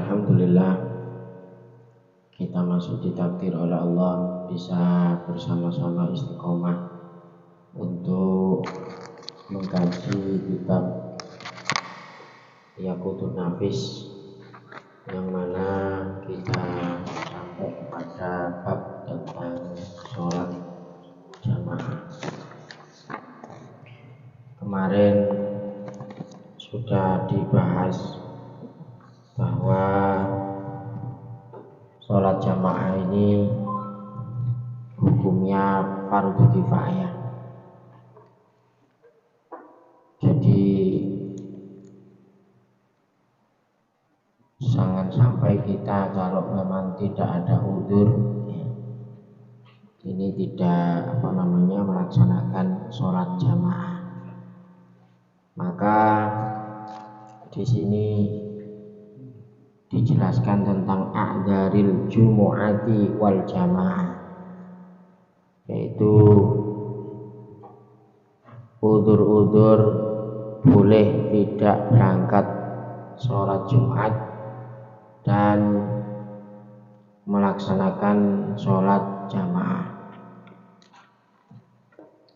Alhamdulillah kita masih ditakdir oleh Allah bisa bersama-sama istiqomah untuk mengkaji kitab Yaqutun Nafis, yang mana kita sampai pada bab tentang sholat jamaah. Kemarin sudah dibahas bahwa sholat jamaah ini hukumnya fardu kifayah. Jadi jangan sampai kita kalau memang tidak ada udzur ini tidak melaksanakan sholat jamaah. Maka di sini dijelaskan tentang a'dzaril jumu'ati wal jamaah, yaitu udzur-udzur boleh tidak berangkat sholat Jumat dan melaksanakan sholat jamaah.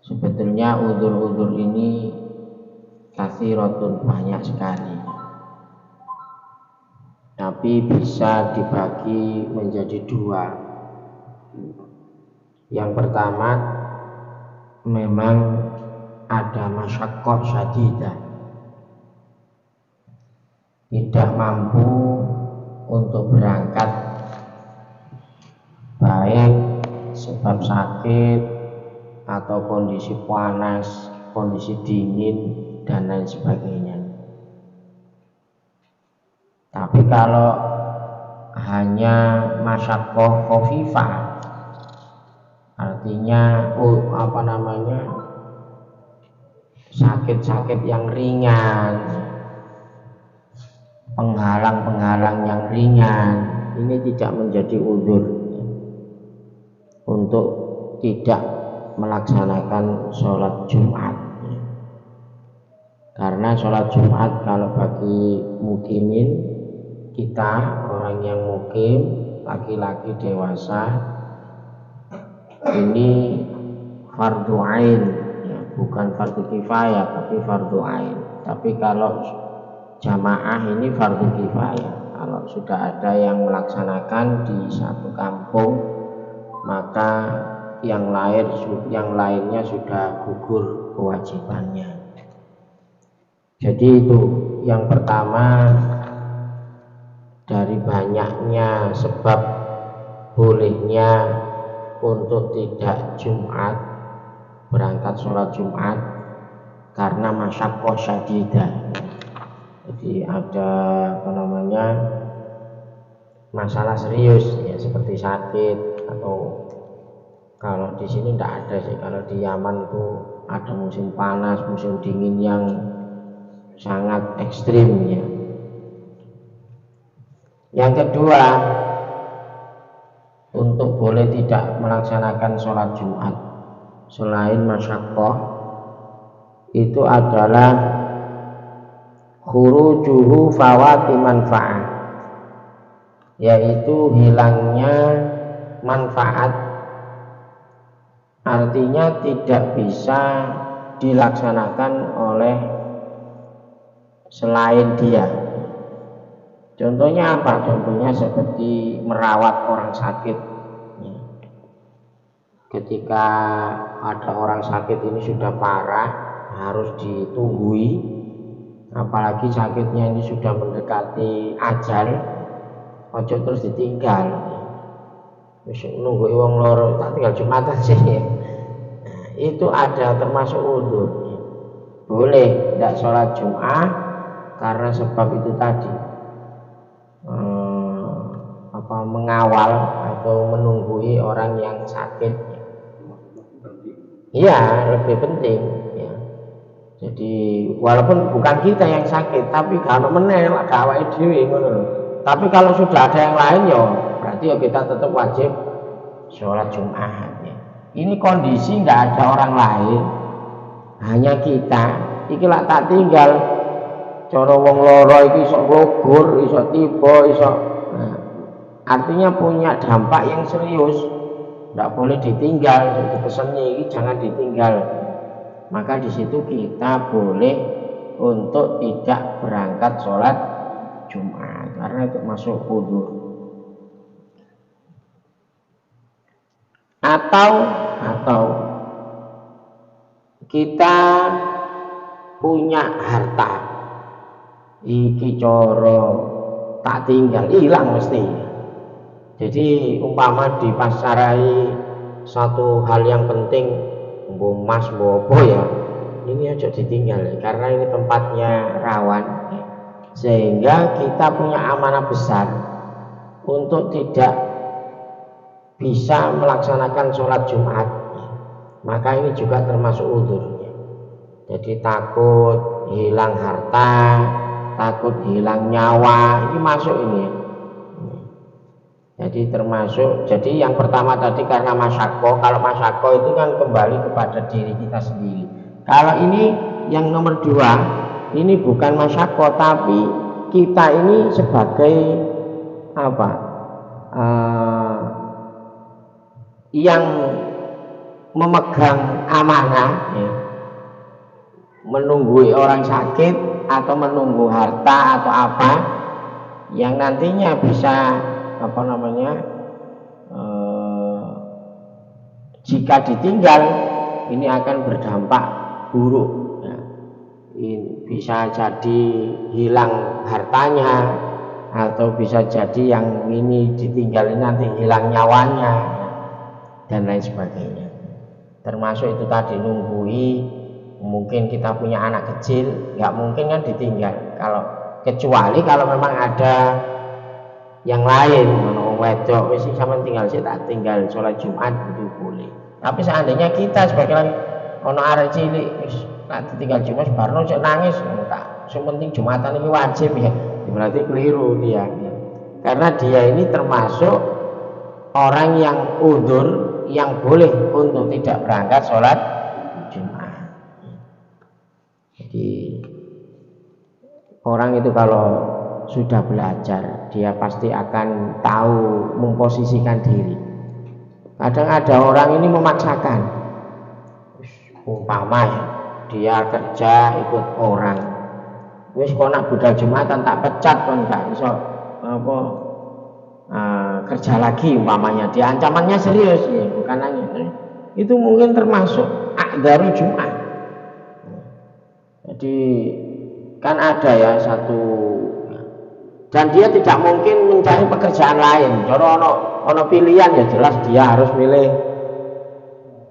Sebetulnya udzur-udzur ini katsiratun, banyak sekali, tapi bisa dibagi menjadi dua. Yang pertama, memang ada masyaqqah syadidah, tidak mampu untuk berangkat, baik sebab sakit atau kondisi panas, kondisi dingin dan lain sebagainya. Tapi kalau hanya masyaqqah khafifah, artinya sakit-sakit yang ringan, penghalang-penghalang yang ringan, ini tidak menjadi udzur untuk tidak melaksanakan sholat Jumat. Karena sholat Jumat kalau bagi mukimin, kita orang yang mukim, laki-laki dewasa, ini fardu ain, ya, bukan fardu kifayah tapi fardu ain. Tapi kalau jamaah ini fardu kifayah. Kalau sudah ada yang melaksanakan di satu kampung, maka yang lainnya sudah gugur kewajibannya. Jadi itu yang pertama, dari banyaknya sebab bolehnya untuk tidak Jumat, berangkat sholat Jumat karena masyaqqah syadidah. Jadi ada masalah serius, ya, seperti sakit, atau kalau di sini tidak ada sih. Kalau di Yaman itu ada musim panas, musim dingin yang sangat ekstrim, ya. Yang kedua, untuk boleh tidak melaksanakan sholat Jumat selain masyaqqah, itu adalah khurujuhu fawati manfa'ah, yaitu hilangnya manfaat, artinya tidak bisa dilaksanakan oleh selain dia. Contohnya apa? Contohnya seperti merawat orang sakit. Ketika ada orang sakit ini sudah parah, harus ditunggui, apalagi sakitnya ini sudah mendekati ajal, ojo terus ditinggal. Nunggu wong loro, tak tinggal Jumatan sih. Itu ada termasuk udzur. Boleh tidak sholat Jumat karena sebab itu tadi, mengawal atau menunggui orang yang sakit. Iya, lebih penting, ya. Jadi walaupun bukan kita yang sakit, tapi kalau menel ada awake dhewe ngono lho. Tapi kalau sudah ada yang lain, ya berarti ya kita tetap wajib sholat Jumat, ya. Ini kondisi nggak ada orang lain, hanya kita. Iki lak tak tinggal cara wong loro iki iso gugur, iso tiba, iso artinya punya dampak yang serius. Tidak boleh ditinggal, dipesannya ini jangan ditinggal. Maka di situ kita boleh untuk tidak berangkat sholat Jumat karena itu masuk udzur. Atau kita punya harta iki coro tak tinggal hilang mesti. Jadi umpama dipasarai satu hal yang penting, emas apa ya, ini aja ditinggal karena ini tempatnya rawan, sehingga kita punya amanah besar untuk tidak bisa melaksanakan sholat Jumat. Maka ini juga termasuk udzur. Jadi takut hilang harta, takut hilang nyawa, ini masuk ini. Jadi termasuk, jadi yang pertama tadi karena masyakko. Kalau masyakko itu kan kembali kepada diri kita sendiri. Kalau ini yang nomor dua, ini bukan masyakko, tapi kita ini sebagai apa? Yang memegang amanah, ya, menunggu orang sakit atau menunggu harta atau apa yang nantinya bisa jika ditinggal ini akan berdampak buruk ya. Ini bisa jadi hilang hartanya atau bisa jadi yang ini ditinggal nanti hilang nyawanya ya, dan lain sebagainya. Termasuk itu tadi nunggui, mungkin kita punya anak kecil nggak mungkin kan ditinggal, kalau kecuali kalau memang ada yang lain, wedok wis sampean tinggal sih tak tinggal sholat Jumat itu boleh. Tapi seandainya kita sebagai ono arek cilik wis tak ditinggal Jumat barno cek nangis enggak, yang penting Jumatan ini wajib ya, berarti keliru dia ya. Karena dia ini termasuk orang yang udzur yang boleh untuk tidak berangkat sholat Jumat. Jadi orang itu kalau sudah belajar, dia pasti akan tahu memposisikan diri. Kadang ada orang ini memaksakan, umpama dia kerja ikut orang, wis kok nak budal Jumatan tak pecat kon gak iso apa kerja lagi umpamanya, dia ancamannya serius ya, bukan hanya itu mungkin termasuk akdarul Jumat. Jadi kan ada ya satu, dan dia tidak mungkin mencari pekerjaan lain. Kalau ono pilihan ya jelas dia harus milih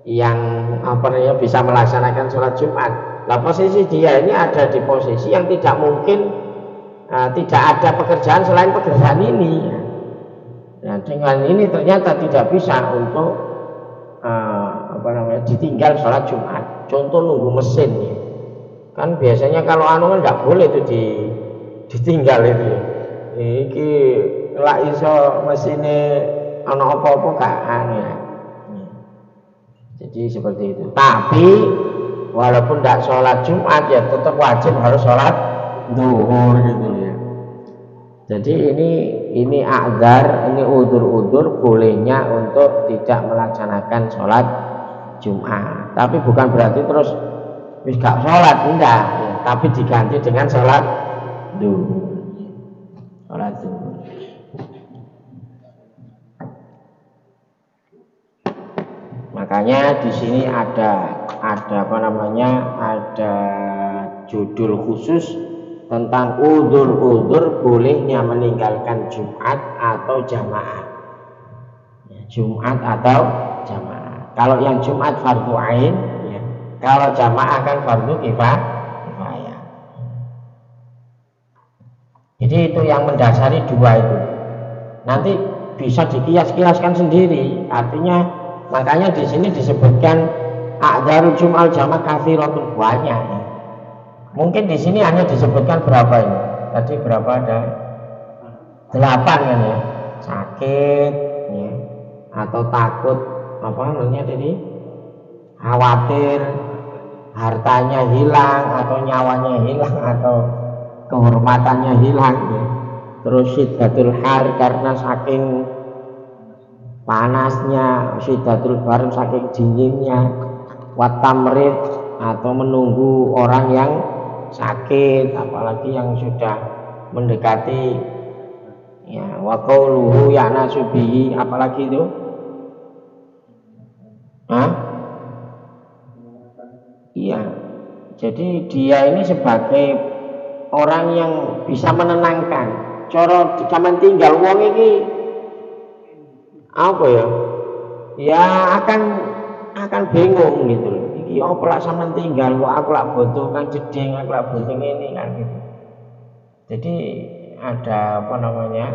yang bisa melaksanakan sholat Jumat. Nah posisi dia ini ada di posisi yang tidak mungkin tidak ada pekerjaan selain pekerjaan ini. Nah dengan ini ternyata tidak bisa untuk ditinggal sholat Jumat. Contoh nunggu mesin ya. Kan biasanya kalau kan nggak boleh itu ditinggal itu ya. Iki lak iso mesine ana apa-apa gak ya. Jadi seperti itu. Tapi walaupun tidak sholat Jumat ya tetap wajib harus sholat zuhur gitu ya. Jadi ini a'dzar, ini udzur-udzur bolehnya untuk tidak melaksanakan sholat Jumat. Tapi bukan berarti terus wis gak sholat, enggak ya. Tapi diganti dengan sholat zuhur. Makanya di sini ada judul khusus tentang udzur bolehnya meninggalkan Jumat atau jamaah. Jumat atau jamaah. Kalau yang Jumat fardu ain, ya. Kalau jamaah kan fardu kifayah. Jadi itu yang mendasari dua itu. Nanti bisa dikias-kiaskan sendiri. Artinya makanya di sini disebutkan a'dzarul jum'al jamaah katsiratun, banyak. Mungkin di sini hanya disebutkan berapa ini? Tadi berapa ada? 8 kan ya. Sakit ya. Atau takut tadi? Khawatir hartanya hilang atau nyawanya hilang atau kehormatannya hilang ya. Terus syiddatul har karena saking panasnya, syiddatul bar saking dinginnya, watamrid atau menunggu orang yang sakit, apalagi yang sudah mendekati ya, wa qauluhu ya nasubihi, apalagi itu iya, jadi dia ini sebagai orang yang bisa menenangkan. Coro zaman tinggal wong ini apa ya? Ya akan bingung gitu loh. Iki apa lak sampean tinggal kok aku lak butuh kan jeding, aku lak butuh ini kan gitu. Jadi ada apa namanya?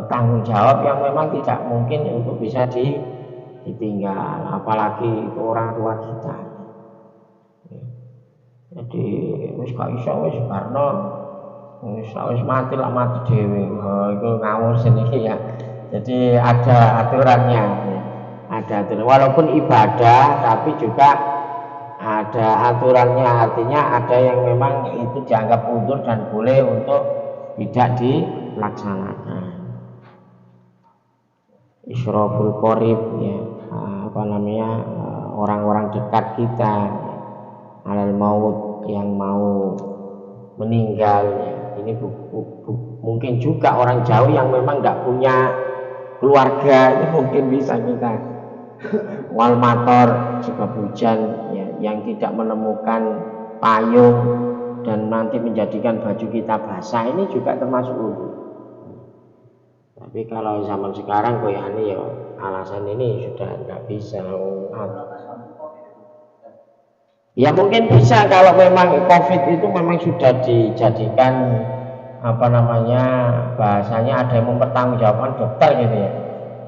Tanggung jawab yang memang tidak mungkin untuk bisa ditinggal, apalagi itu orang tua kita. Jadi wis gak iso wis karena wis mati lah mati dhewe. Itu ngawur seniki ya. Jadi ada aturannya. Ada aturan. Walaupun ibadah tapi juga ada aturannya, artinya ada yang memang itu dianggap uzur dan boleh untuk tidak dilaksanakan. Isyraful qorib ya, apa namanya, orang-orang dekat kita alal maut yang mau meninggal ya. Ini mungkin juga orang jauh yang memang tidak punya keluarga, itu mungkin bisa kita wal mator sebab hujan ya, yang tidak menemukan payung dan nanti menjadikan baju kita basah, ini juga termasuk uzur. Tapi kalau zaman sekarang koyani ya alasan ini sudah nggak bisa. Ya mungkin bisa kalau memang COVID itu memang sudah dijadikan apa namanya, bahasanya ada yang mempertanggungjawabkan dokter gitu ya,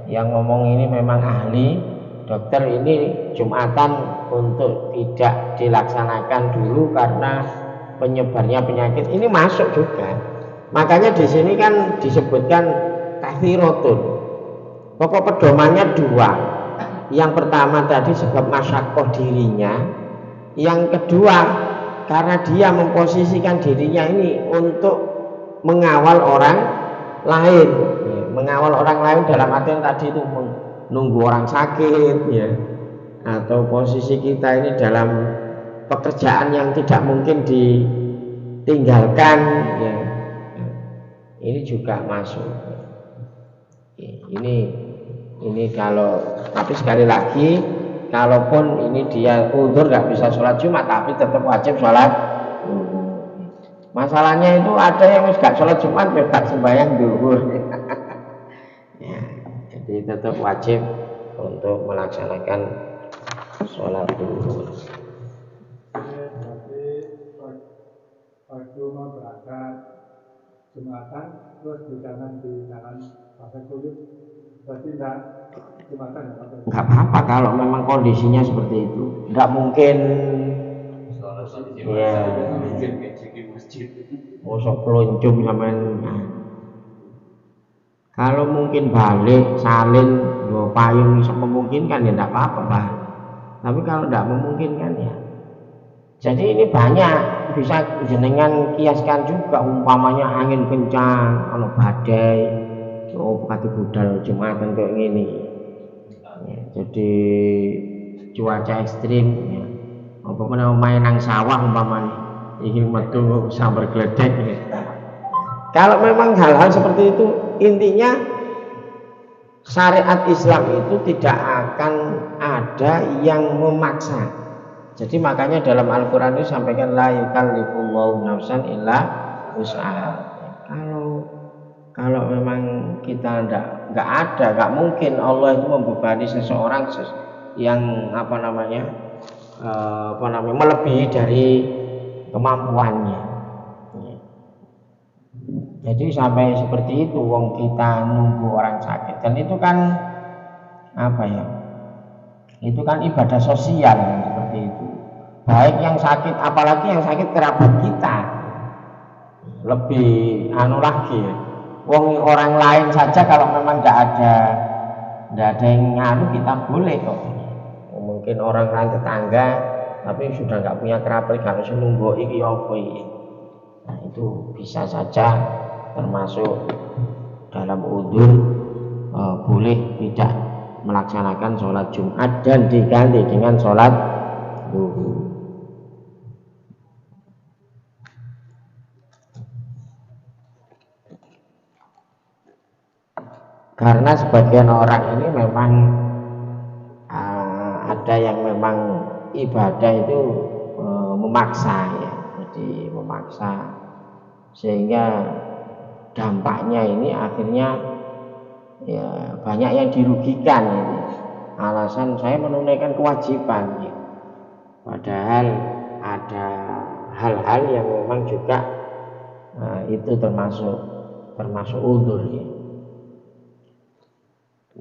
yang ngomong ini memang ahli dokter, ini Jumatan untuk tidak dilaksanakan dulu karena penyebarnya penyakit ini masuk juga. Makanya di sini kan disebutkan kathirotun, pokok pedomannya dua. Yang pertama tadi sebab masyakoh dirinya, yang kedua karena dia memposisikan dirinya ini untuk mengawal orang lain ya, mengawal orang lain dalam artian tadi itu nunggu orang sakit ya, atau posisi kita ini dalam pekerjaan yang tidak mungkin ditinggalkan ya, ini juga masuk ya. Ini kalau, tapi sekali lagi kalaupun ini dia uzur nggak bisa sholat Jumat tapi tetap wajib sholat. Masalahnya itu ada yang nggak sholat Jumat bebas sembahyang zuhur. Ya, jadi tetap wajib untuk melaksanakan sholat zuhur. Berarti waktu mau berangkat Jumatan terus berjalan di jalan Pasar Kuyuk, berarti tidak Jumatan ya? Nggak apa-apa kalau memang kondisinya seperti itu. Nggak mungkin ya mosok peluncum sampean. Kalau mungkin balik salin yo payung bisa memungkinkan ya enggak apa-apa, Pak. Tapi kalau enggak memungkinkan ya. Jadi ini banyak bisa jenengan kiaskan juga, umpamanya angin kencang, kalau badai, oh kaki budal Jumatan kayak gini. Ya, jadi cuaca ekstrim ya. Apa main nang sawah umpamanya ingin metu sambar geledek ya. Kalau memang hal-hal seperti itu, intinya syariat Islam itu tidak akan ada yang memaksa. Jadi makanya dalam Al-Quran itu sampaikan la yukallifullahu nafsan illa wus'aha. Kalau memang kita nggak mungkin Allah itu membebani seseorang yang melebihi dari kemampuannya. Jadi sampai seperti itu wong kita nunggu orang sakit, dan itu kan itu kan ibadah sosial seperti itu. Baik yang sakit, apalagi yang sakit kerabat kita, lebih lagi ya. Wong orang lain saja kalau memang nggak ada yang ngaruh kita boleh kok. Mungkin orang lain tetangga tapi sudah nggak punya kerabat, nggak usah nunggu iki apa iki. Nah, itu bisa saja termasuk dalam udzur boleh tidak melaksanakan sholat Jumat dan diganti dengan sholat zuhur. Karena sebagian orang ini memang ada yang memang ibadah itu memaksa ya, jadi memaksa sehingga dampaknya ini akhirnya ya banyak yang dirugikan ini. Alasan saya menunaikan kewajiban ya. Padahal ada hal-hal yang memang juga itu termasuk udzur ya.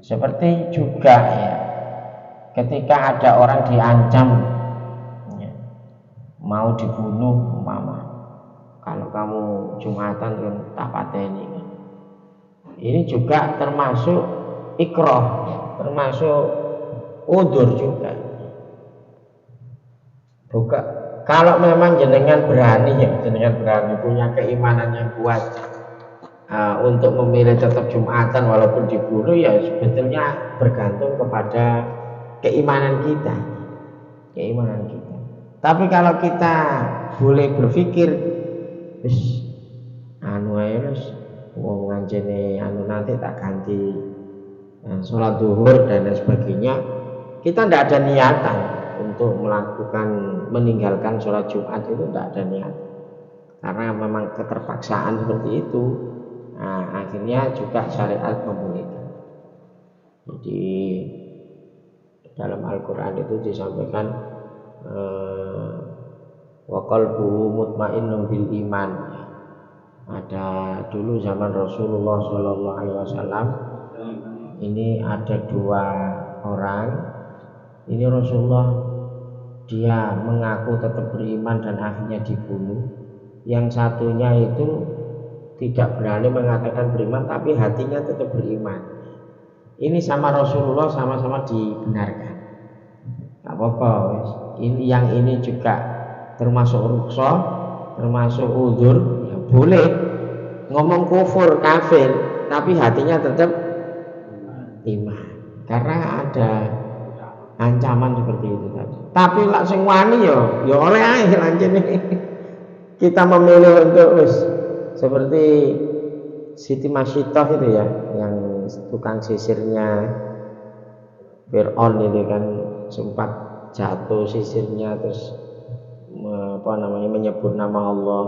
Seperti juga ya, ketika ada orang diancam ya, mau dibunuh umpama, kalau kamu Jumatan kan tak pateni kan. Ini juga termasuk ikrah, termasuk udzur juga. Bukan, kalau memang jenengan berani ya, jenengan berani punya keimanan yang kuat untuk memilih tetap Jumatan walaupun dibunuh, ya sebetulnya bergantung kepada keimanan kita. Tapi kalau kita boleh berpikir wis anu ae wis wong ngancene anu nanti tak ganti sholat zuhur dan lain sebagainya, kita tidak ada niatan untuk meninggalkan sholat Jumat, itu tidak ada niat karena memang keterpaksaan seperti itu. Nah, akhirnya juga syariat membolehkan. Jadi dalam Al-Quran itu disampaikan wa qalbuhu mutmainnun bil iman. Ada dulu zaman Rasulullah Shallallahu Alaihi Wasallam ini ada dua orang. Ini Rasulullah dia mengaku tetap beriman dan akhirnya dibunuh. Yang satunya itu tidak berani mengatakan beriman tapi hatinya tetap beriman. Ini sama Rasulullah sama-sama dibenarkan. Gak apa-apa, ini yang ini juga termasuk rukhsah, termasuk udzur, ya boleh ngomong kufur kafir tapi hatinya tetap iman. Karena ada ancaman seperti itu tadi. Tapi lak sing wani ya oleh ae lancene. Kita memilih untuk seperti Siti Masyitah itu ya, yang tukang sisirnya Fir'aun itu kan sempat jatuh sisirnya terus menyebut nama Allah,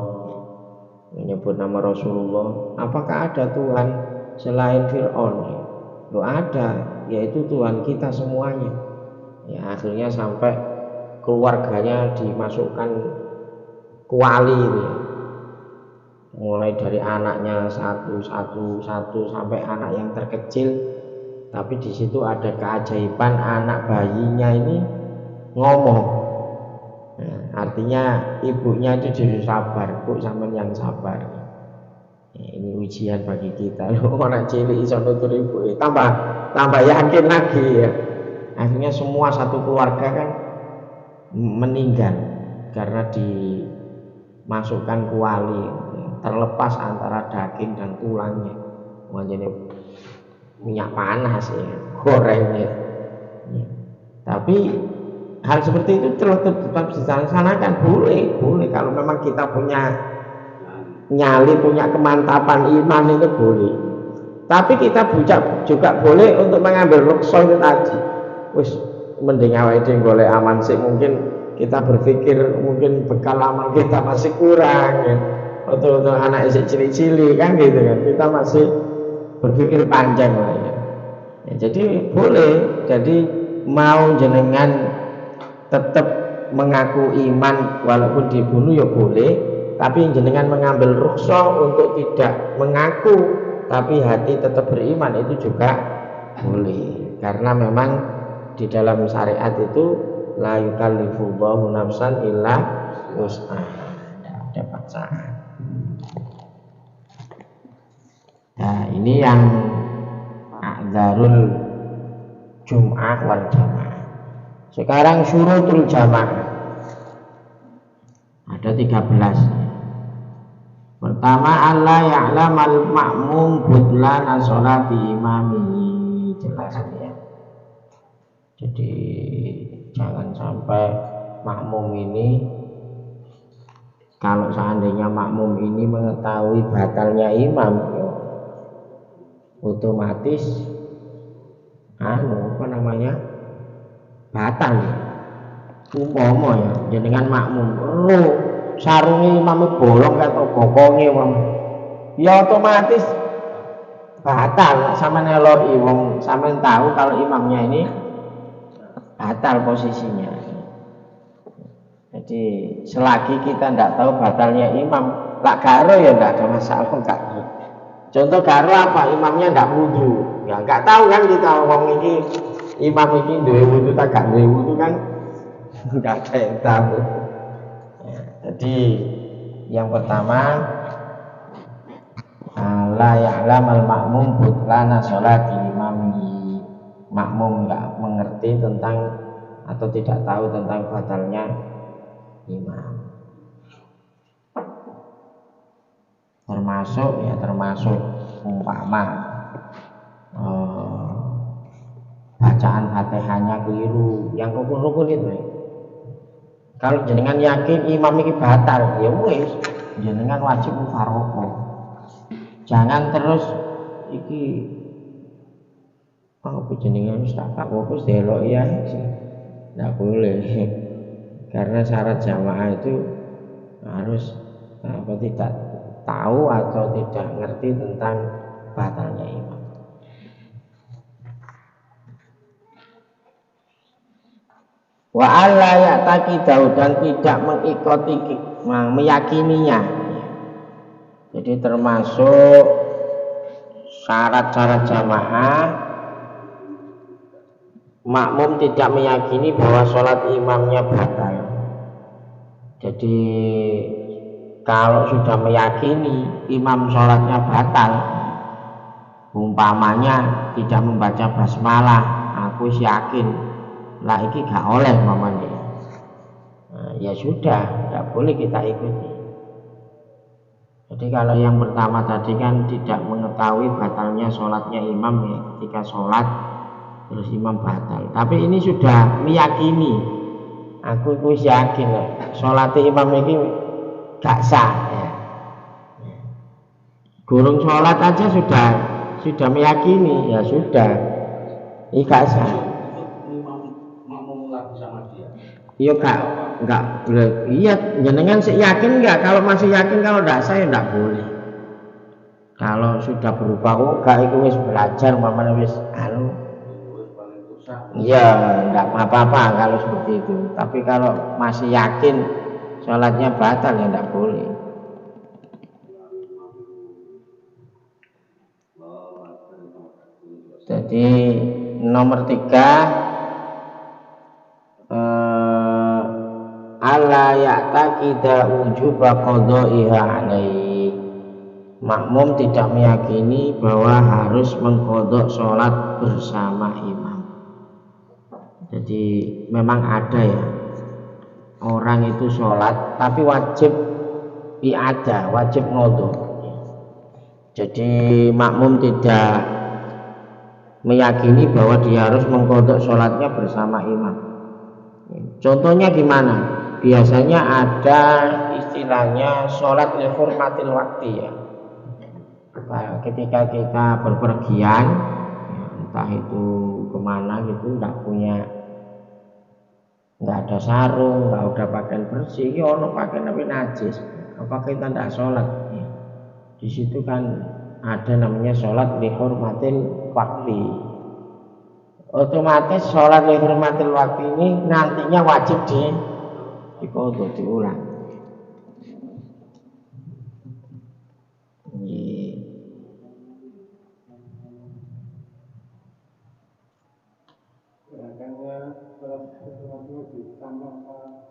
menyebut nama Rasulullah. Apakah ada Tuhan selain Fir'aun? Loh ada, yaitu Tuhan kita semuanya. Ya akhirnya sampai keluarganya dimasukkan kuali itu ya. Mulai dari anaknya satu sampai anak yang terkecil. Tapi di situ ada keajaiban, anak bayinya ini ngomong. Nah, artinya ibunya itu jadi sabar, Bu sampean yang sabar. Ya, ini ujian bagi kita. Orang cilik iso nutur ibu, tambah yakin lagi ya. Akhirnya semua satu keluarga kan meninggal karena dimasukkan kuali, terlepas antara daging dan tulangnya. Makanya minyak panas ya, gorengnya. Ya. Tapi hal seperti itu tetap dilaksanakan, boleh kalau memang kita punya nyali, punya kemantapan iman itu boleh. Tapi kita juga boleh untuk mengambil rukhsah itu tadi. Wis mending awake dhewe golek aman sih, mungkin kita berpikir mungkin bekal amal kita masih kurang ya. Untuk anak isik cilik-cilik kan gitu kan. Kita masih berpikir panjang lah ya. Jadi boleh, jadi mau jenengan tetap mengaku iman walaupun dibunuh ya boleh, tapi jenengan mengambil rukhsah untuk tidak mengaku tapi hati tetap beriman itu juga boleh. Karena memang di dalam syariat itu la yukallifullahu nafsan illa wus'aha, ada paksaan. Nah ini yang a'dzarul jum'ah wal jamaah. Sekarang syurutul jamaah ada 13. Pertama, Allah ya'lamal ma'mum butlana sholati imami. Jelas ya. Jadi jangan sampai makmum ini, kalau seandainya makmum ini mengetahui batalnya imam, otomatis apa namanya, batal ya. Umpama ya jenengan makmum sarungi imam bolong atau bokonge wong, ya otomatis batal. Sama neloki wong sampean tahu kalau imamnya ini batal posisinya. Jadi selagi kita tidak tahu batalnya imam, lak garo ya tidak ada masalah. Enggak. Contoh garo apa? Imamnya tidak wudu, ya enggak tahu kan kita ngomong ini imam ini duwe wudu tak gak duwe wudu kan enggak ada yang tahu. Ya, jadi yang pertama, la ya'lamal ma'mum butlana sholati imami. Makmum enggak mengerti tentang atau tidak tahu tentang batalnya imam. Termasuk umpama bacaan Fatihahnya keliru, yang rukun-rukun itu. Kalau jenengan yakin imam ini batal, ya wis jenengan wajib mufaroqah. Jangan terus iki apa jenengan tak fokus delok ya sih. Enggak boleh. Karena syarat jamaah itu harus tidak tahu atau tidak ngerti tentang batalnya imam. Wa alla ya'taqidahu, dan tidak mengikuti meyakininya. Jadi termasuk syarat-syarat jamaah, makmum tidak meyakini bahwa sholat imamnya batal. Jadi kalau sudah meyakini imam sholatnya batal, umpamanya tidak membaca basmalah, aku yakin lah iki gak oleh mamanya. Nah, ya sudah, tidak boleh kita ikuti. Jadi kalau yang pertama tadi kan tidak mengetahui batalnya sholatnya imam ya, ketika sholat terus imam batal. Tapi ini sudah meyakini, aku yakin sholatnya imam ini gak sah ya. Gurung sholat aja sudah meyakini, ya sudah ini gak sah. Iya enggak iya jenengan sih yakin enggak? Kalau masih yakin, kalau enggak sah ya enggak boleh. Kalau sudah berubah kok enggak, itu wis belajar mamane wis iya enggak apa-apa kalau seperti itu. Tapi kalau masih yakin sholatnya batal ya enggak boleh. Jadi nomor 3, alla ya'taqida wujuba qada'iha alaihi. Makmum tidak meyakini bahwa harus mengqadha sholat bersama imam. Jadi memang ada ya orang itu sholat tapi wajib i'adah, wajib qadha. Jadi makmum tidak meyakini bahwa dia harus mengqadha sholatnya bersama imam. Contohnya gimana? Biasanya ada istilahnya sholat li hurmatil waktu ya. Ketika kita berpergian, entah itu kemana gitu, nggak ada sarung, nggak ada pakaian bersih, ono pakaian tapi najis, apa kita tidak sholat? Ya. Di situ kan ada namanya sholat li hurmatil waktu. Otomatis sholat li hurmatil waktu ini nantinya wajib diqadha, diulang.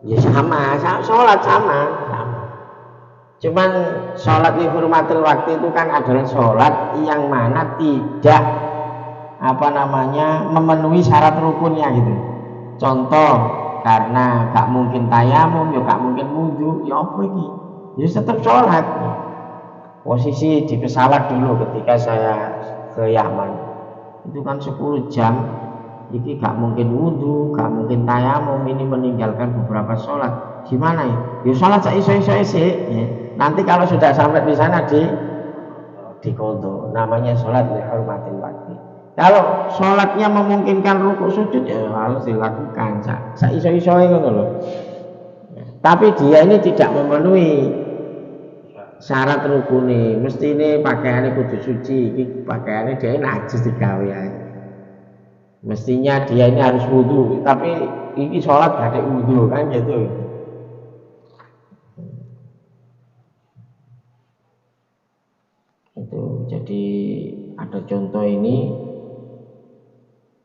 Ya sama, sholat sama. Cuman sholat li hurmatil waktu itu kan adalah sholat yang mana tidak memenuhi syarat rukunnya gitu. Contoh, karena gak mungkin tayamum, ya gak mungkin wudu, ya apa iki? Ya tetap sholat. posisi di pesawat dulu ketika saya ke Yaman itu kan 10 jam. Iki gak mungkin wudhu, gak mungkin tayamum, ini meninggalkan beberapa sholat. Gimana ya? Ya sholat iso-iso sih. Ya. Nanti kalau sudah sampai di sana di qadha. Namanya sholat li hurmatil waqti. Kalau sholatnya memungkinkan rukuk sujud ya harus dilakukan. Iso-iso ngono loh. Tapi dia ini tidak memenuhi syarat rukune. Mesti ini pakaiannya kudu suci. Iki pakaiannya dia najis digawe ae. Mestinya dia ini harus wudhu, tapi ini sholat gak ada wudhu kan gitu. Itu jadi ada contoh ini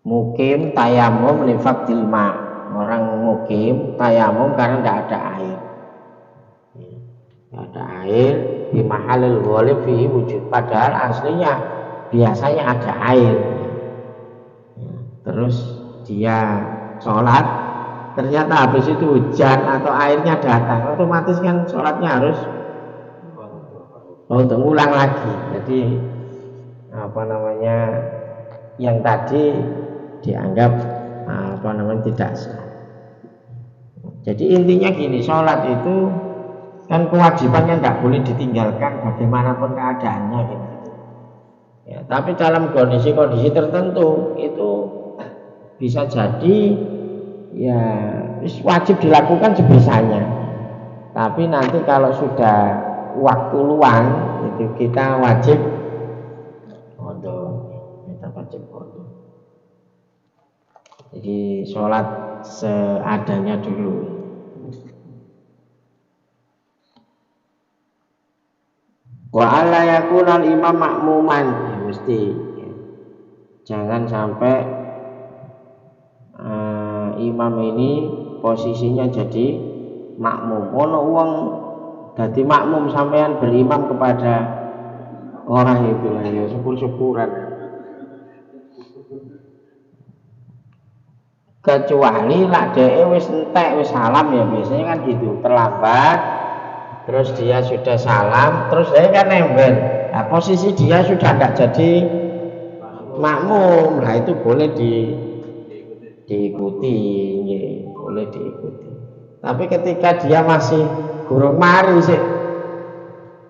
mukim tayamum lifaqdil ma. Orang mukim tayamum karena tidak ada air. Tidak ada air di mahalil ghalib fi wujud, padahal aslinya biasanya ada air. Terus dia sholat, ternyata habis itu hujan atau airnya datang, otomatis kan sholatnya harus untuk ngulang lagi. Jadi yang tadi dianggap tidak sah. Jadi intinya gini, sholat itu kan kewajibannya nggak boleh ditinggalkan bagaimanapun keadaannya gitu. Ya, tapi dalam kondisi-kondisi tertentu itu bisa jadi ya wajib dilakukan sebisanya. Tapi nanti kalau sudah waktu luang itu kita wajib qadha. Jadi sholat seadanya dulu. Wa alla yakunal imam makmuman, ya, mesti jangan sampai imam ini posisinya jadi makmum. Ono wong dadi makmum sampean berimam kepada orang itu lah ya syukur-syukuran. Kecuali lah dhek wis entek wis salam ya biasanya kan gitu, terlambat terus dia sudah salam terus dia kan nembel. Nah, posisi dia sudah enggak jadi makmum, nah itu boleh diikuti, boleh diikuti. Tapi ketika dia masih gurung mari sih,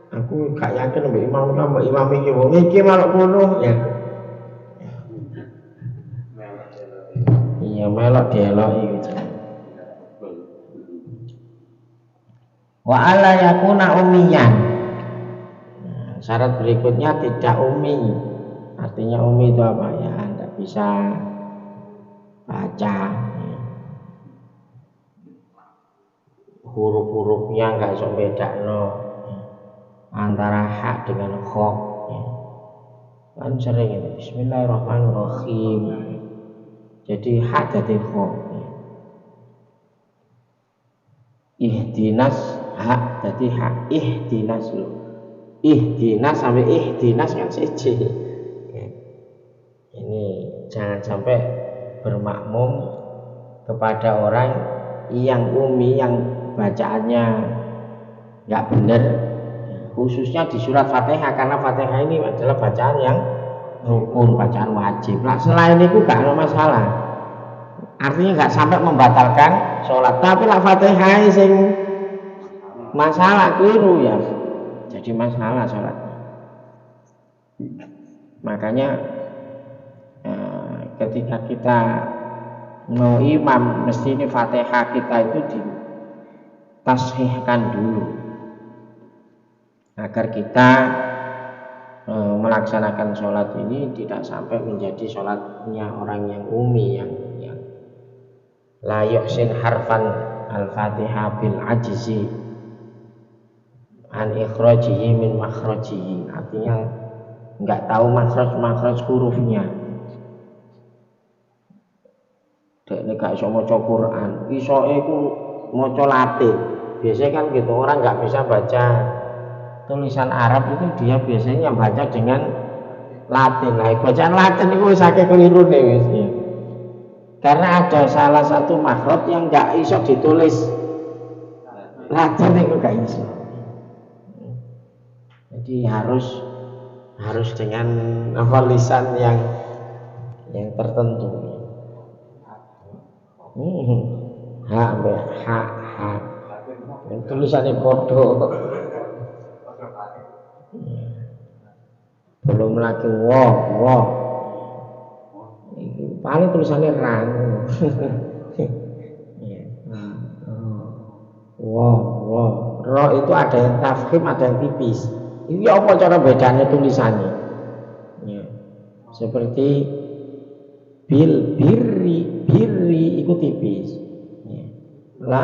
aku gak yakin mbak imam iki wong iki malah ngono ya. Iya melok dieloki gitu. Wa alla yakuna ummiyan. Nah, syarat berikutnya tidak ummi. Artinya ummi itu apa ya? Tidak bisa baca, huruf-hurufnya nggak bisa bedakno antara hak dengan kha. Kan sering itu Bismillahirrahmanirrahim. Jadi hak jadi kha. Ihdinas hak jadi hak. Ihdinas loh. Ihdinas sampai ihdinas kan siji. Ini jangan sampai bermakmum kepada orang yang ummi, yang bacaannya nggak benar, khususnya di surat Fatihah, karena Fatihah ini adalah bacaan yang rukun, bacaan wajib. Nah, selain itu nggak ada masalah, artinya nggak sampai membatalkan sholat. Tapi lah Fatihah sing masalah keliru ya, jadi masalah sholatnya. Makanya ketika kita mau imam, mesti ini Fatihah kita itu ditashihkan dulu agar kita melaksanakan sholat ini tidak sampai menjadi sholatnya orang yang ummi, yang la yuhsin harfan al-Fatihah bil ajzi an ikhrajihi min makhrajihi, artinya nggak tahu makhraj hurufnya. Ini gak iso maca Quran, iso iku maca Latin. Biasanya kan gitu, orang nggak bisa baca tulisan Arab itu dia biasanya baca dengan Latin. Nah, bacaan Latin itu wis akeh kelirune wis ya. Karena ada salah satu makhraj yang nggak iso ditulis Latin itu gak iso. Jadi Jadi harus dengan lisan yang tertentu. H sampai H. Tulisannya bodoh. Belum lagi wo. Paling tulisannya rang. Wo. Ro itu ada yang tafkhim, ada yang tipis. Ini apa cara bedanya tulisannya? Ya. Seperti birri itu tipis. Ya. La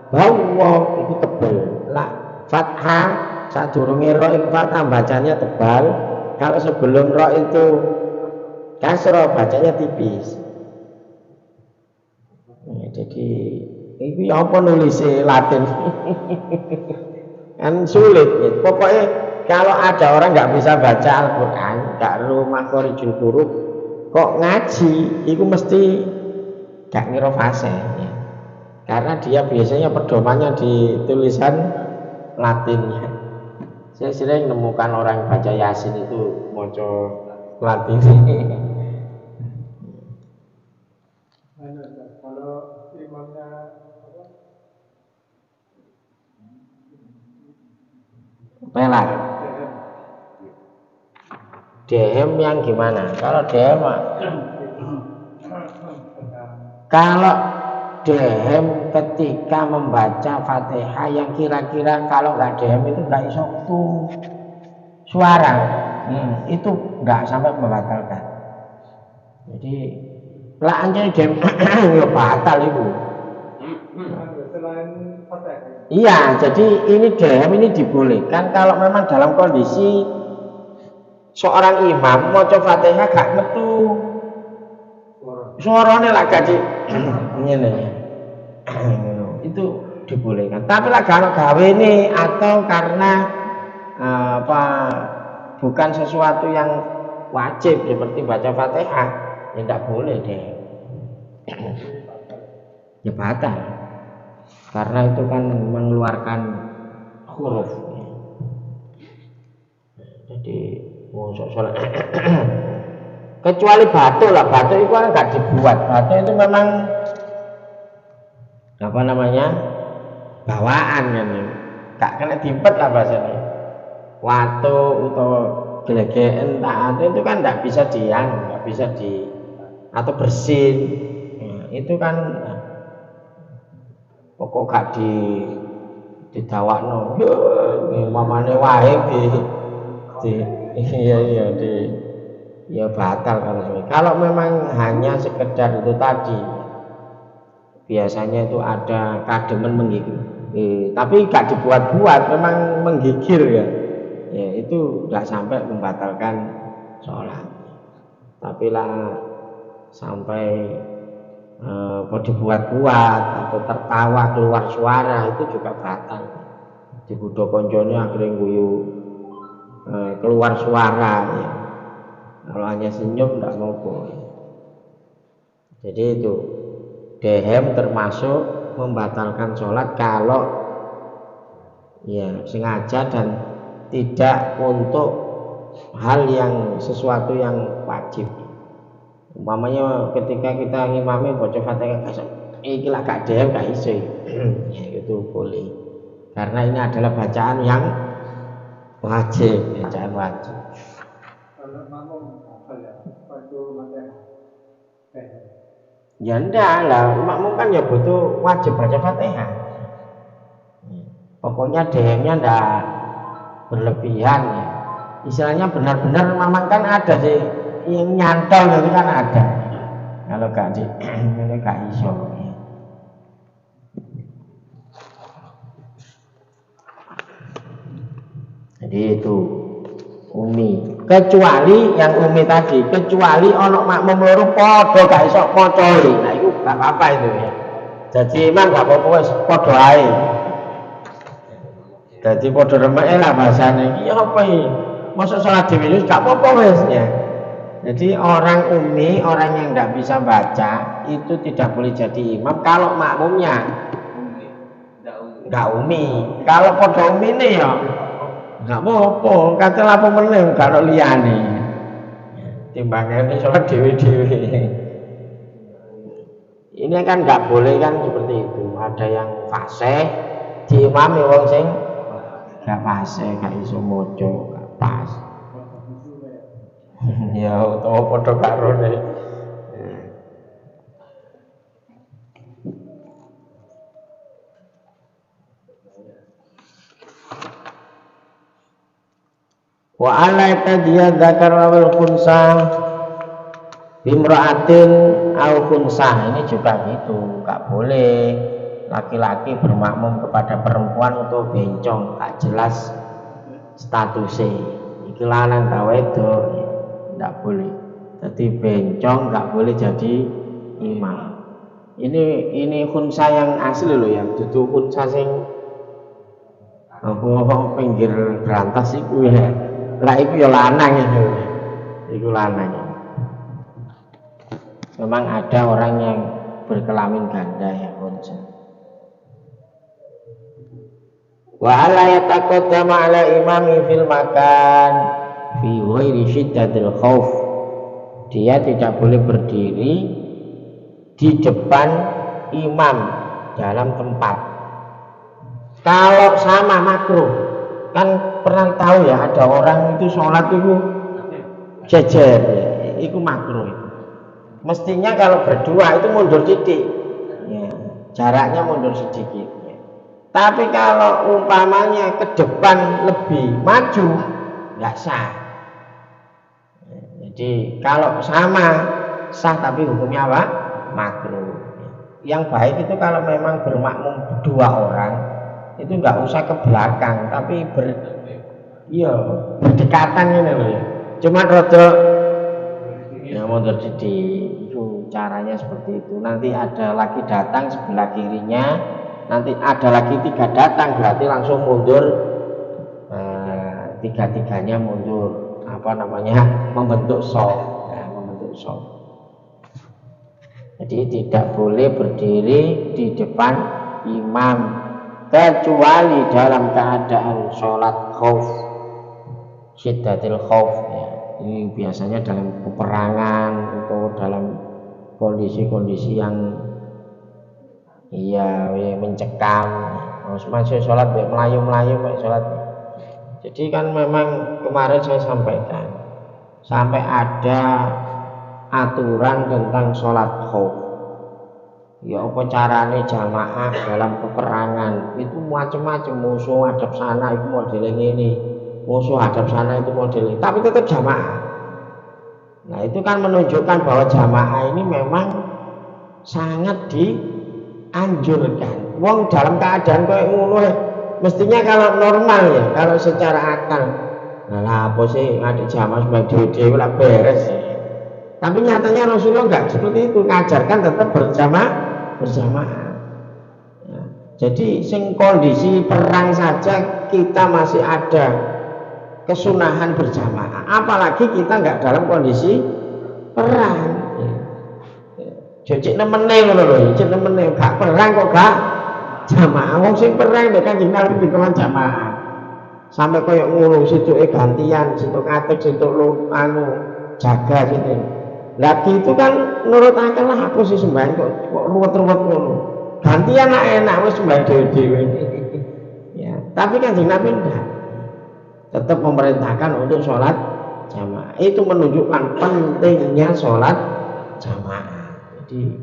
bawa itu tebal. La fathah sadurunge ro itu fathah bacanya tebal. Kalau sebelum ro itu kasro bacanya tipis. Ya, jadi ini apa nulisnya Latin? Kan sulit ya. Pokoknya kalau ada orang nggak bisa baca Al-Quran, nggak rumah korijul huruf, kok ngaji, itu mesti gak ngira fase ya. Karena dia biasanya pedomannya di tulisan Latinnya. Saya sering menemukan orang baca Yasin itu moco Latin. Kalau imamnya pelak. Dehem yang gimana? Kalau dehem ketika membaca Fatihah yang kira-kira kalau nggak dehem itu nggak iso tuh suara, itu nggak sampai membatalkan. Jadi lah anjir dehem ya batal itu. Iya, jadi ini dehem ini dibolehkan kalau memang dalam kondisi seorang imam mau coba Fatihah gak metu suaranya lah gaji itu dibolehkan. Tapi lah kalau gawe ini atau karena bukan sesuatu yang wajib seperti baca Fatihah ya tidak boleh deh. Ya batal. Karena itu kan mengeluarkan huruf. Jadi sholat. Kecuali batu lah, batu itu kan nggak dibuat. Batu itu memang bawaan kan, nggak kena dimpet lah bahasanya. Watu atau gelegeen taat itu kan nggak bisa atau bersin. Nah, itu kan pokok gak didawakno mamane wae ya batal kalau memang hanya sekedar itu tadi biasanya itu ada kademen menggigil tapi gak dibuat-buat memang menggigil ya itu gak sampai membatalkan sholat tapi lah sampai dibuat-buat atau tertawa keluar suara itu juga batal. Di budo konjone akhirnya guyu keluar suara ya. Kalau hanya senyum tidak ngopo. Jadi itu dehem termasuk membatalkan sholat kalau ya sengaja dan tidak untuk hal yang sesuatu yang wajib. Umpamanya ketika kita ngimami baca Fatihah iki lah gak dehem gak iso. Ya itu boleh. Karena ini adalah bacaan yang wajib, bacaan wajib. Kalau makmum apa ya? Baca Fatihah. Ya enggak lah, makmum kan ya butuh wajib baca Fatihah. Pokoknya dehemnya enggak berlebihan ya. Istilahnya benar-benar memang kan ada sih yang nyantol itu kan ada. Kalau gak iso. Jadi itu umi. Kecuali yang umi tadi, kecuali ono makmum loro padha gak iso maca. Nah itu gak apa-apa itu ya. Jadi emang gak apa-apa wis padha ae. Jadi padha remeke lah bahasane iki apa iki? Mosok salat dhewe gak apa-apa wis ya. Jadi orang umi, orang yang tidak bisa baca itu tidak boleh jadi imam kalau makmumnya tidak umi. Kalau pada umi ini ya Enggak apa-apa, katel apa meneh karo liyane. Timbangane sholat dhewe-dhewe. Ini kan nggak boleh kan seperti itu. Ada yang fasih diimami wong sing gak fasih, gak iso maca, gak pas. Ya utawa padha karone. Wa ala tadiya dzakar wal khunsa bimra'atin au khunsa, ini juga gitu, gak boleh laki-laki bermakmum kepada perempuan atau bencong, gak jelas statusnya. Iki lanang ta wedok, gak boleh. Jadi bencong gak boleh jadi imam. Ini khunsa yang asli loh ya, dudu khunsa sing apa pinggir berantas iku ya. Lah iku ya lanang itu. Iku lanang. Memang ada orang yang berkelamin ganda ya khunsa. Wa ala yataqaddama ala imami fil makan fi ghairi syiddatil khauf. Dia tidak boleh berdiri di depan imam dalam tempat. Kalau sama makruh, kan pernah tahu ya ada orang itu sholat itu jejer, itu makruh. Mestinya kalau berdua itu mundur sedikit, ya, jaraknya mundur sedikit. Ya. Tapi kalau umpamanya ke depan lebih maju, nggak sah. Ya, jadi kalau sama sah tapi hukumnya apa? Makruh. Yang baik itu kalau memang bermakmum dua orang itu nggak usah ke belakang, tapi berdekatan ini loh ya. Cuma rodo ya mundur sedikit. Itu caranya seperti itu. Nanti ada lagi datang sebelah kirinya, nanti ada lagi tiga datang, berarti langsung mundur. Tiga-tiganya mundur. Membentuk sof. Ya, membentuk sof. Jadi tidak boleh berdiri di depan imam kecuali dalam keadaan sholat khauf, syiddatil khauf ya. Ini biasanya dalam peperangan atau dalam kondisi-kondisi yang mencekam. Masih sholat melayu-melayu sholat. Jadi kan memang kemarin saya sampaikan sampai ada aturan tentang sholat khauf. Ya apa carane jamaah dalam peperangan itu macam-macam, musuh hadap sana itu modelnya ini, musuh hadap sana itu modelnya, tapi tetap jamaah. Nah itu kan menunjukkan bahwa jamaah ini memang sangat dianjurkan. Wong dalam keadaan kayak ngono mestinya kalau normal ya, kalau secara akal, nah apa sih ada jamaah sebagai dewi lah beres ya. Tapi nyatanya Rasulullah nggak seperti itu, ngajarkan tetap berjamaah. Ya. Jadi kondisi perang saja kita masih ada kesunahan berjamaah, apalagi kita nggak dalam kondisi perang. Jadi nemeneng loh, jadi nemeneng gak perang kok gak jamaah. Wong sing perang nek Kanjeng Nabi dikon jamaah. Sampai koyo ngono situ gantian, situ katek, situ jaga situ. Lagi itu kan menurut akal lah aku sih sembahyang kok ruwet-ruwet ngono. Gantian enak wis sembahyang dhewe-dhewe. Ya, tapi Kanjeng Nabi enggak. Tetap memerintahkan untuk sholat jamaah. Itu menunjukkan pentingnya sholat jamaah. Jadi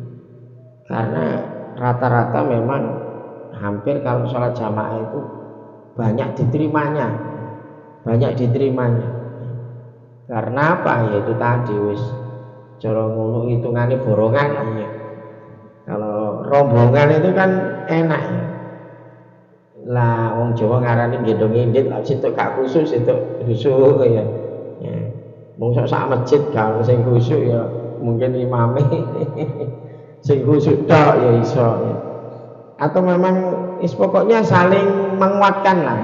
karena rata-rata memang hampir kalau sholat jamaah itu banyak diterimanya. Karena apa? Yaitu tadi wis cara ngono hitungane borongan ya. Kalau rombongan itu kan enak ya. Lah wong Jawa ngarani gendong indit lak situ gak khusus itu khusyuk ya. Ya. Mung sak masjid kalau sing khusyuk ya mungkin imame sing khusyuk tok ya iso ya. Atau memang pokoknya saling menguatkan lah.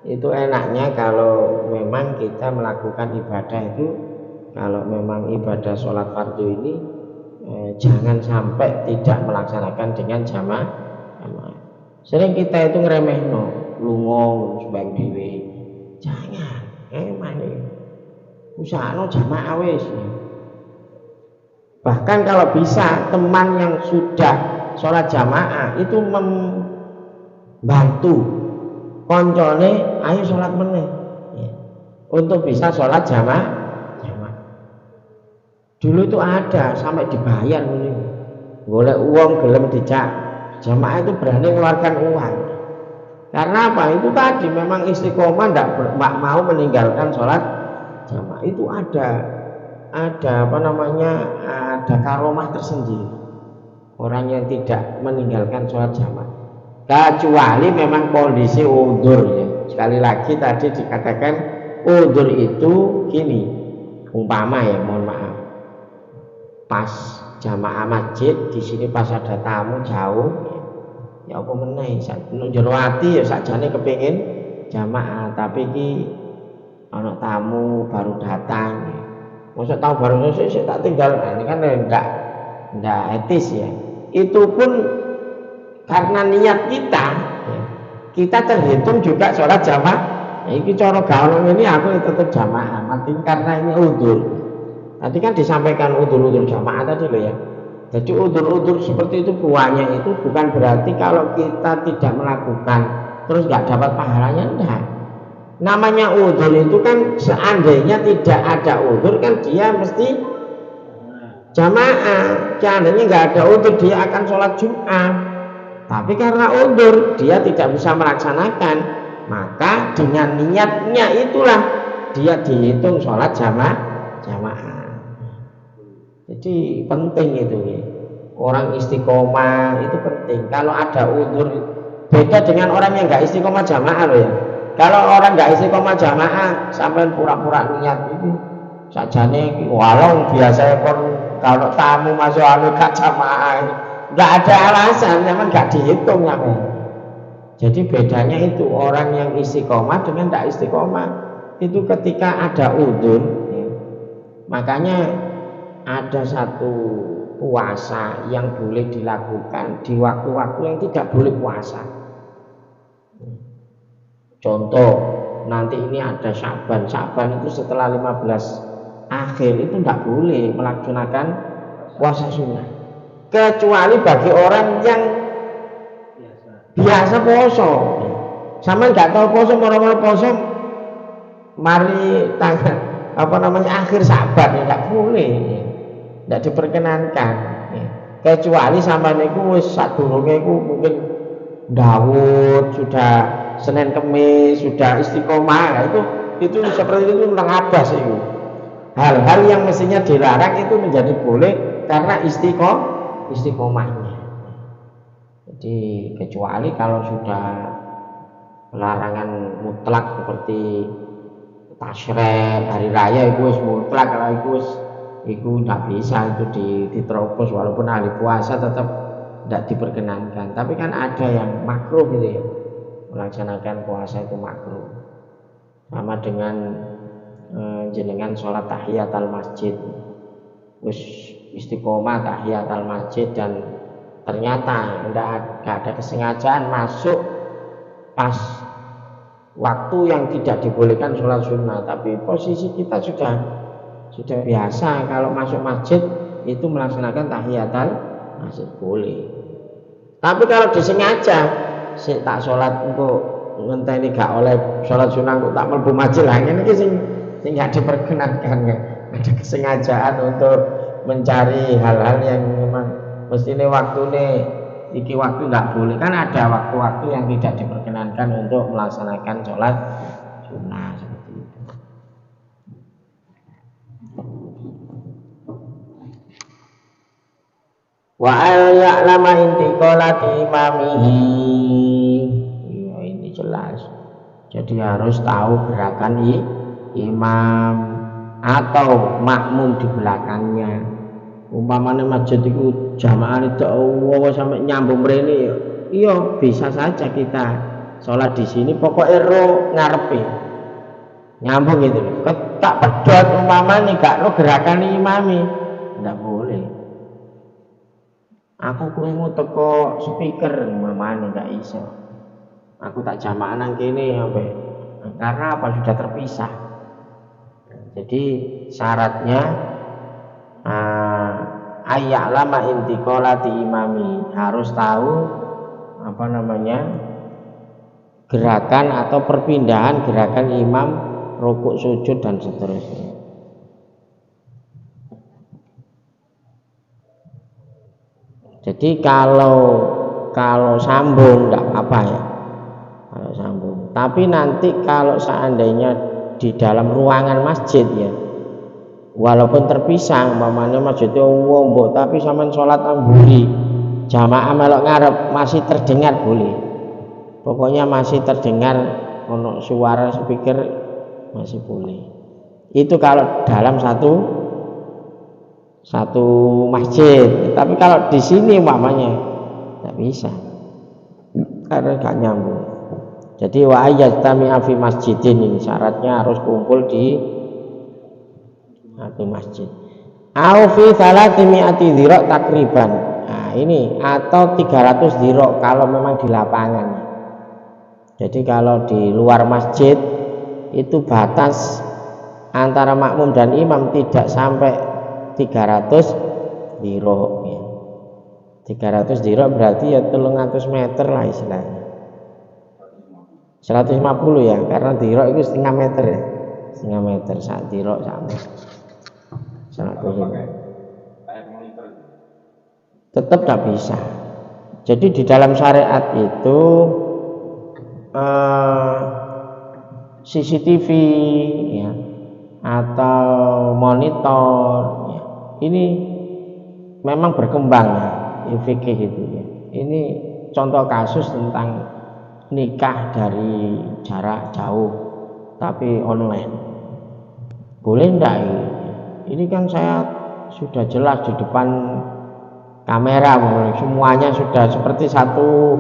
Itu enaknya kalau memang kita melakukan ibadah itu, kalau memang ibadah sholat fardu ini jangan sampai tidak melaksanakan dengan jamaah. Sering kita itu ngeremehno, lunga sembahyang dhewe. Usahano jamaah wis. Bahkan kalau bisa teman yang sudah sholat jamaah itu membantu koncone ayo sholat meneh ya. Untuk bisa sholat jamaah. Dulu itu ada sampai dibayar ini. Boleh uang gelem dijak. Jamaah itu berani mengeluarkan uang. Karena apa? Itu tadi memang istiqomah tidak mau meninggalkan sholat jamaah. Itu ada apa namanya, ada karomah tersendiri. Orang yang tidak meninggalkan sholat jamaah. Kecuali memang kondisi udzur ya. Sekali lagi tadi dikatakan udzur itu gini. Umpama ya, mohon maaf. Pas jamaah masjid di sini pas ada tamu jauh ya apa meneh nek jero ati ya sakjane kepengin jamaah tapi iki ana tamu baru datang mosok tamu baru sik tak tinggal ini kan enggak etis ya. Itu pun karena niat kita terhitung juga sholat jamaah iki cara gaul ini aku tetap jamaah mati karena ini udzur. Tadi kan disampaikan udzur-udzur jamaah tadi loh ya. Jadi udzur-udzur seperti itu buahnya itu bukan berarti kalau kita tidak melakukan terus nggak dapat pahalanya, enggak. Namanya udzur itu kan seandainya tidak ada udzur kan dia mesti jamaah. Seandainya nggak ada udzur dia akan sholat Jumat. Tapi karena udzur dia tidak bisa melaksanakan, maka dengan niatnya itulah dia dihitung sholat jamaah. Jadi penting itu ya. Orang istiqomah itu penting. Kalau ada udzur beda dengan orang yang nggak istiqomah jamaah loh ya. Kalau orang nggak istiqomah jamaah sampai pura-pura niat itu sajane walau biasa pun kalau tamu masuk gak jamaah nggak ada alasan, memang nggak dihitung namanya. Jadi bedanya itu orang yang istiqomah dengan nggak istiqomah itu ketika ada udzur ya. Makanya ada satu puasa yang boleh dilakukan di waktu-waktu yang tidak boleh puasa. Contoh, nanti ini ada Syaban itu setelah 15 akhir itu tidak boleh melaksanakan puasa sunnah. Kecuali bagi orang yang biasa poso. Sama nggak tahu poso, mau poso, mari tanggal apa namanya akhir Syaban ya tidak boleh. Tidak diperkenankan ya. Kecuali sama niku wis sadurunge iku mungkin Daud sudah Senin Kemis sudah istiqomah nah, itu seperti itu tentang Abbas itu. Hal-hal yang mestinya dilarang itu menjadi boleh karena istiqomahnya. Jadi kecuali kalau sudah larangan mutlak seperti tasyrik hari raya itu wis mutlak, kalau itu tidak bisa itu diterobos walaupun ahli puasa tetap tidak diperkenankan. Tapi kan ada yang makruh gitu ya, melaksanakan puasa itu makruh. Sama dengan jenengan sholat tahiyatul masjid, wis istiqomah tahiyatul masjid dan ternyata tidak ada kesengajaan masuk pas waktu yang tidak dibolehkan sholat sunnah, tapi posisi kita sudah biasa kalau masuk masjid itu melaksanakan tahiyatul masjid boleh. Tapi kalau disengaja sik tak sholat untuk ngenteni gak oleh sholat sunnah untuk tak mlebu masjid lah ini sing gak diperkenankan ya. Ada kesengajaan untuk mencari hal-hal yang memang mestine waktune iki waktu tidak boleh, kan ada waktu-waktu yang tidak diperkenankan untuk melaksanakan sholat sunnah seperti itu. Wa al-ya'lama intiqalati imamihi ya, ini jelas. Jadi harus tahu gerakan imam atau makmum di belakangnya. Umpamanya masjid itu jamaah itu sampai nyambung mrene ya. Iya, bisa saja kita sholat di sini pokoknya ngarepe. Nyambung gitu loh. Tak pedot umpamanya gak lo gerakan imami. Enggak boleh. Aku krungu teko speaker umpamanya enggak iso. Aku tak jamaah nang kene sampai karena apa sudah terpisah. Jadi syaratnya ayya'lama intiqalati imami, harus tahu apa namanya gerakan atau perpindahan gerakan imam, rukuk, sujud dan seterusnya. Jadi kalau sambung enggak apa ya, kalau sambung. Tapi nanti kalau seandainya di dalam ruangan masjid ya, walaupun terpisah, umpamanya masjidnya mbok tapi sampean sholat amburi, jamaah melok ngarep masih terdengar boleh. Pokoknya masih terdengar ono suara speaker masih boleh. Itu kalau dalam satu masjid. Tapi kalau di sini umpamanya tidak bisa karena gak nyambung. Jadi wa ayyatami'a fi masjidin, ini syaratnya harus kumpul di satu masjid. Au fi 300 dhira' takriban. Nah, ini atau 300 dhira' kalau memang di lapangan. Jadi kalau di luar masjid itu batas antara makmum dan imam tidak sampai 300 dhira ya. 300 dhira berarti ya 300 meter lah istilahnya. 150 ya, karena dhira itu setengah meter ya. Setengah meter, sak dhira sama 100. Tetap tidak bisa. Jadi di dalam syariat itu CCTV ya, atau monitor ya, ini memang berkembang ya, fikih itu ya. Ini contoh kasus tentang nikah dari jarak jauh tapi online. Boleh enggak ini? Ini kan saya sudah jelas di depan kamera, semuanya sudah seperti satu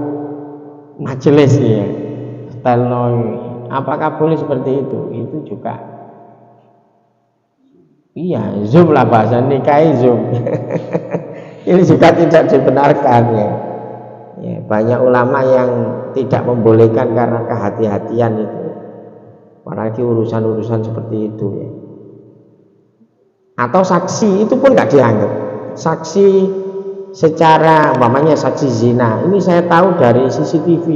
majelis ya. Style apakah boleh seperti itu? Itu juga iya, zoom lah bahasa nikahi zoom. Ini juga tidak dibenarkan ya. Ya, banyak ulama yang tidak membolehkan karena kehati-hatian itu. Apalagi urusan-urusan seperti itu ya. Atau saksi itu pun nggak dianggap. Saksi secara umpamanya saksi zina, ini saya tahu dari CCTV,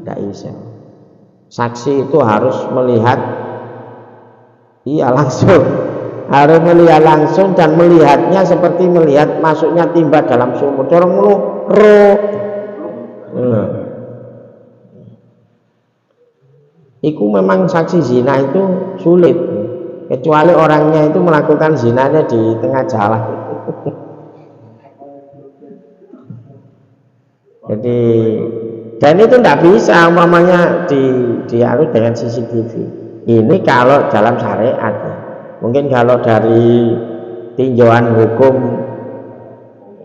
nggak bisa. Saksi itu harus melihat, iya langsung, harus melihat langsung dan melihatnya seperti melihat masuknya timba dalam sumur. Dorong mulu, Iku memang saksi zina itu sulit, kecuali orangnya itu melakukan zinanya di tengah jalan. Jadi dan itu tidak bisa umpamanya diarut dengan CCTV. Ini kalau dalam syariat ya. Mungkin kalau dari tinjauan hukum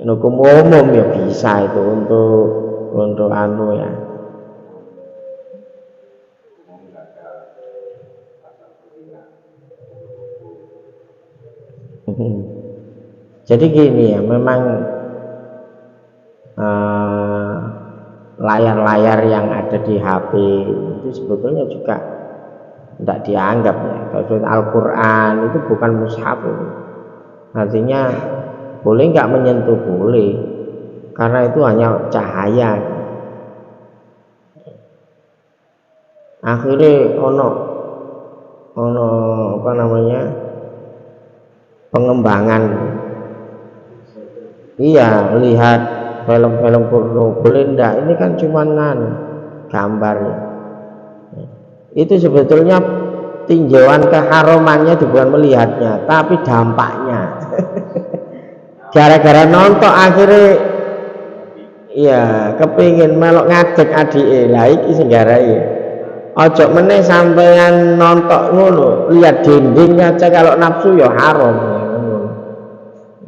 umum ya bisa itu untuk anu ya. Jadi gini ya, memang layar-layar yang ada di HP itu sebetulnya juga tidak dianggap ya. Kalau Al-Quran itu bukan mushaf itu. Artinya boleh nggak menyentuh, boleh, karena itu hanya cahaya. Akhirnya ono apa namanya pengembangan, iya, lihat film-film porno boleh enggak? Ini kan cuma gambar ya. Itu sebetulnya tinjauan keharamannya bukan melihatnya, tapi dampaknya. Gara-gara nonton akhirnya iya kepingin melok ngadeg adike, lah iki sing garai. Ojo meneh sampean nonton ngono, lihat dinding aja kalau nafsu ya haram.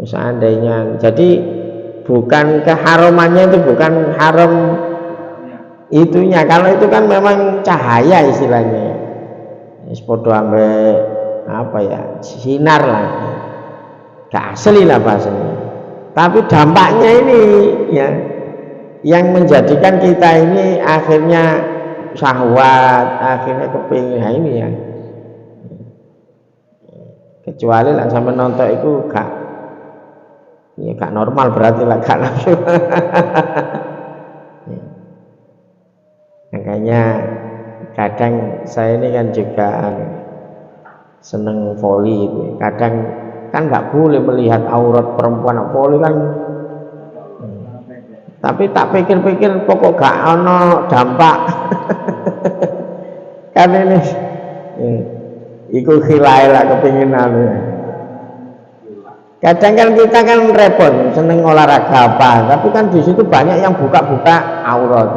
Seandainya, jadi bukan keharamannya itu bukan haram itunya, kalau itu kan memang cahaya istilahnya. Sepodo ambek apa ya, sinar lah, gak asli lah bahasanya. Tapi dampaknya ini ya yang menjadikan kita ini akhirnya syahwat, akhirnya kepingin, nah ini ya. Kecuali lah sampai nonton itu gak normal, berarti lah gak nafsu. Makanya kadang saya ini kan juga seneng voli itu. Kadang kan nggak boleh melihat aurat perempuan voli kan. Tapi tak pikir-pikir pokok gak ono dampak. Kan ini iku khilai lah kepinginan. Kadang kan kita kan repot seneng olahraga apa, tapi kan di situ banyak yang buka-buka aurat.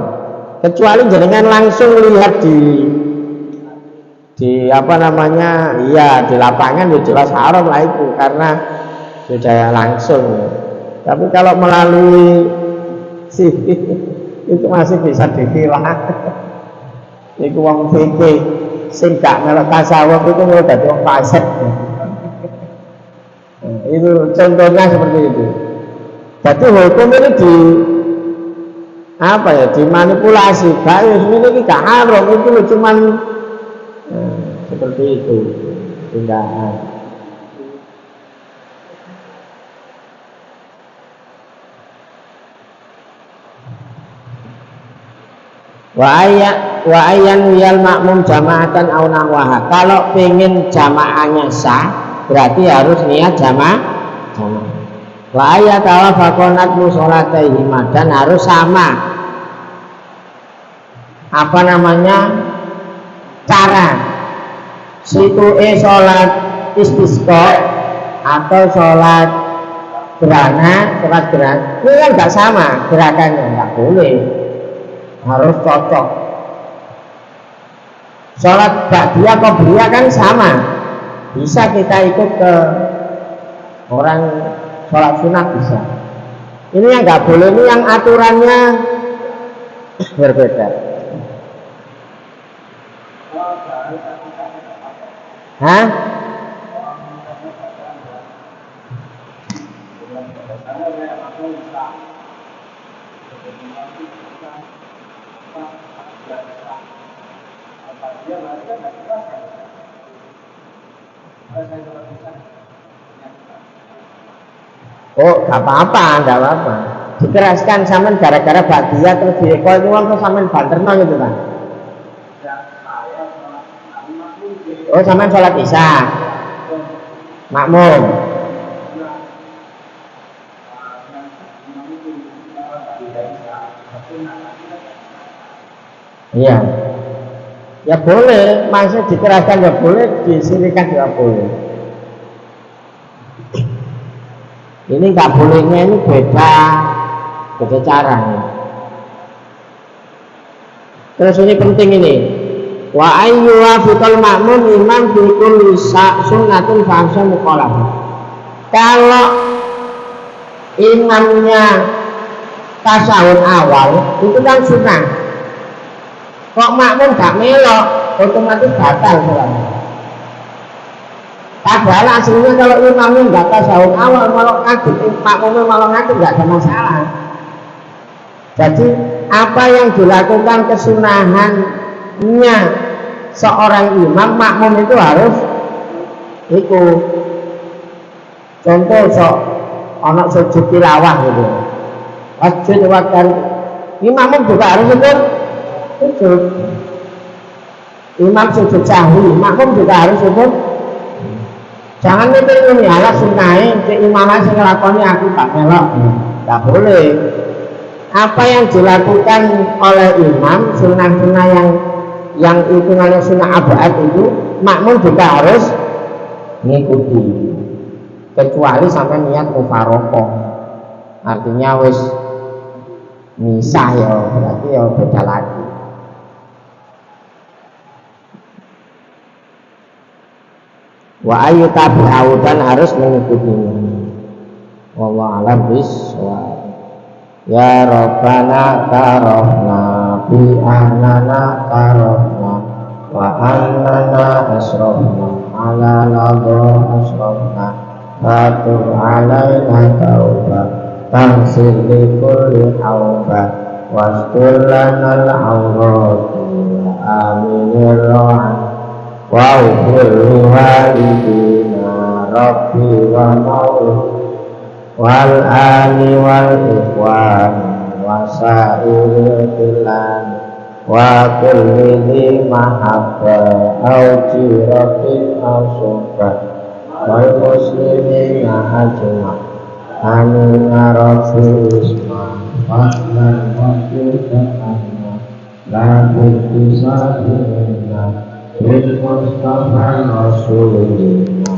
Kecuali jenengan langsung lihat di apa namanya, iya di lapangan ya jelas haram lah itu karena sudah langsung. Tapi kalau melalui itu masih bisa dipilah. Iku wong fikih sing gak melok tasawuf itu mau dadi wong fasik. Itu contohnya seperti itu. Jadi hukum ini dimanipulasi. Gak ini gak haram, itu cuman seperti itu tindakan. Wa ayyan wiyal makmum jamaatan au nahwaha. Kalau pengen jamaahnya sah, berarti harus niat jamaah. Wa ayat tawafaqonat musholataihima, dan harus sama apa namanya cara situ sholat istisqa atau sholat gerhana, ini kan nggak sama gerakannya, nggak boleh, harus cocok. Sholat ba'diyah qobliyah kan sama, bisa kita ikut ke orang sholat sunat bisa. Ini yang nggak boleh, ini yang aturannya berbeda. Hah? Oh, gak apa-apa, gak apa-apa. Dikeraskan sampean gara-gara ba'diyah terus direkol itu kan sampean banterno gitu kan. Oh, sampean sholat isya makmum. Iya. Ya boleh, masih dikeraskan ya boleh, disirikan juga boleh. Ini nggak bolehnya ini beda cara nih. Terus ini penting ini. Wa ayyuwafiqal ma'mum imam fi kulli sunnatin fa'amsa muqalah. Kalau imamnya tasawuf awal itu kan sunnah. Kok makmum gak melok, otomatis batal sholatnya. Padahal aslinya kalau imamnya nggak tasawuf awal malah ngaji, makmumnya malah ngaji nggak ada masalah. Jadi apa yang dilakukan kesunahannya seorang imam, makmum itu harus ikut. Contoh ono sujud tilawah gitu, sujud waktu imam juga harus ikut sujud. Imam sujud sahwi, makmum juga harus ikut. Jangan mikir ini ala sunai, keimaman sing nglakoni aku gak melok, gak boleh. Apa yang dilakukan oleh imam, sunnah-sunnah yang hitungannya sunnah abad itu, makmum juga harus mengikuti. Kecuali sampai niat mufaroqah, artinya wis misah ya, berarti ya beda lagi. Wa ayu tabi'u, dan harus mengikutinya. Wallahu a'lam bishawab. Ya Rabbana tarafna bi annana tarafna wa annana asrafna ala ladha asrafna fatub alaina tauba tansir li kulli hauba wastur lana al-awrati aminir rohan wa ufir walidina Rabbi wa maula wal ali wal ikhwan wa sa'iril filan wa kulli dhi mahabba au jiratin asuka wal muslimina ajma amin arafil isma fadlan wa kutanna la buktisabina bil mustafa rasulina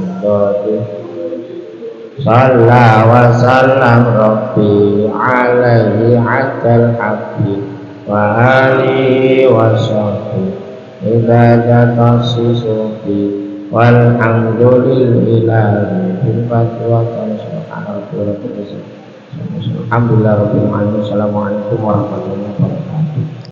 Salla wa sallam Rabbi alaihi ajal habbi wa alihi wa sahbihi idha jata sisubi walhamdulillahi bil fatwa alhamdulillah rabbil alamin. Assalamualaikum warahmatullahi wabarakatuh.